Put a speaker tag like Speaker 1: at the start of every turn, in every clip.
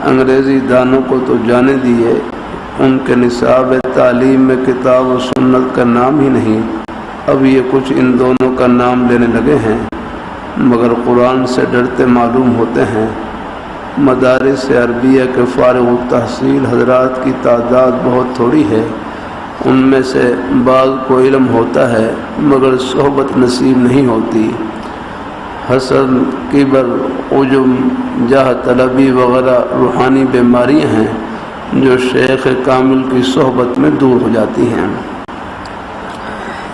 Speaker 1: انگریزی دانوں کو تو جانے دیے، ان کے نصاب تعلیم میں کتاب و سنت کا نام ہی نہیں، اب یہ کچھ ان دونوں کا نام لینے لگے ہیں، مگر قرآن سے ڈرتے معلوم ہوتے ہیں۔ مدارس عربیہ کے فارغ التحصیل حضرات کی تعداد بہت تھوڑی ہے، ان میں سے بعض کو علم ہوتا ہے مگر صحبت نصیب نہیں ہوتی۔ حسد، کبر، عجب، جاہ طلبی وغیرہ روحانی بیماریاں ہیں جو شیخ کامل کی صحبت میں دور ہو جاتی ہیں۔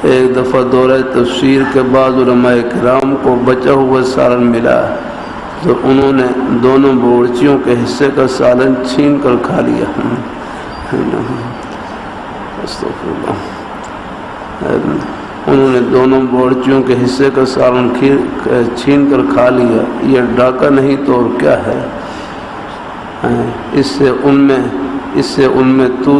Speaker 1: ایک دفعہ دورہ تفسیر کے بعد علماء کرام کو بچا ہوا سالن ملا تو انہوں نے دونوں باورچیوں کے حصے کا سالن چھین کر کھا لیا۔ انہوں نے دونوں باورچیوں کے حصے کا سالن چھین کر کھا لیا، یہ ڈاکہ نہیں تو اور کیا ہے؟ اس سے ان میں تو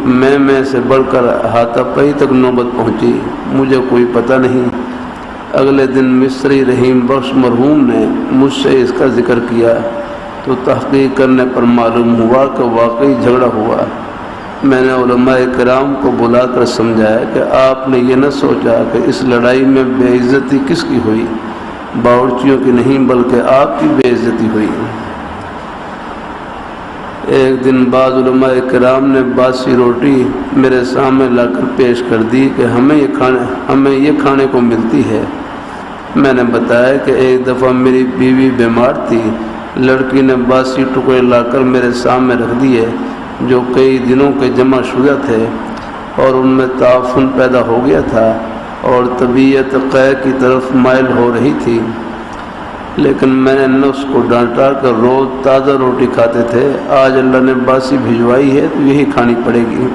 Speaker 1: میں سے بڑھ کر ہاتھا پائی تک نوبت پہنچی۔ مجھے کوئی پتہ نہیں، اگلے دن مصری رحیم بخش مرحوم نے مجھ سے اس کا ذکر کیا تو تحقیق کرنے پر معلوم ہوا کہ واقعی جھگڑا ہوا۔ میں نے علماء کرام کو بلا کر سمجھایا کہ آپ نے یہ نہ سوچا کہ اس لڑائی میں بے عزتی کس کی ہوئی، باورچیوں کی نہیں بلکہ آپ کی بے عزتی ہوئی۔ ایک دن بعد علماء کرام نے باسی روٹی میرے سامنے لا کر پیش کر دی کہ ہمیں یہ کھانے کو ملتی ہے۔ میں نے بتایا کہ ایک دفعہ میری بیوی بیمار تھی، لڑکی نے باسی ٹکڑے لا کر میرے سامنے رکھ دیے جو کئی دنوں کے جمع شدہ تھے اور ان میں تعفن پیدا ہو گیا تھا اور طبیعت قے کی طرف مائل ہو رہی تھی، لیکن میں نے نفس کو ڈانٹا کہ روز تازہ روٹی کھاتے تھے، آج اللہ نے باسی بھجوائی ہے تو یہی کھانی پڑے گی۔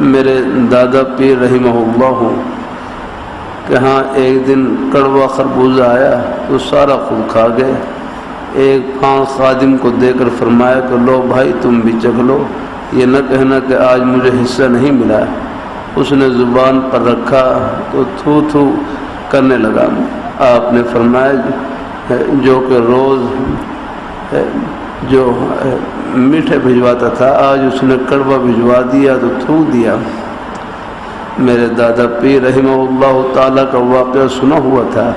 Speaker 1: میرے دادا پیر رحمہ اللہ کہ ہاں ایک دن کڑوا خربوزہ آیا تو سارا خود کھا گئے۔ ایک پھان خادم کو دے کر فرمایا کہ لو بھائی تم بھی چکھ لو، یہ نہ کہنا کہ آج مجھے حصہ نہیں ملا۔ اس نے زبان پر رکھا تو تھو تھو کرنے لگا۔ آپ نے فرمایا جو کہ روز جو میٹھے بھجواتا تھا آج اس نے کڑوا بھجوا دیا تو تھوک دیا۔ میرے دادا پیر رحمہ اللہ تعالیٰ کا واقعہ سنا ہوا تھا،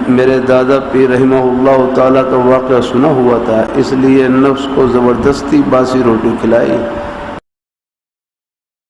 Speaker 1: میرے دادا پیر رحمہ اللہ تعالیٰ کا واقعہ سنا ہوا تھا، اس لیے نفس کو زبردستی باسی روٹی کھلائی۔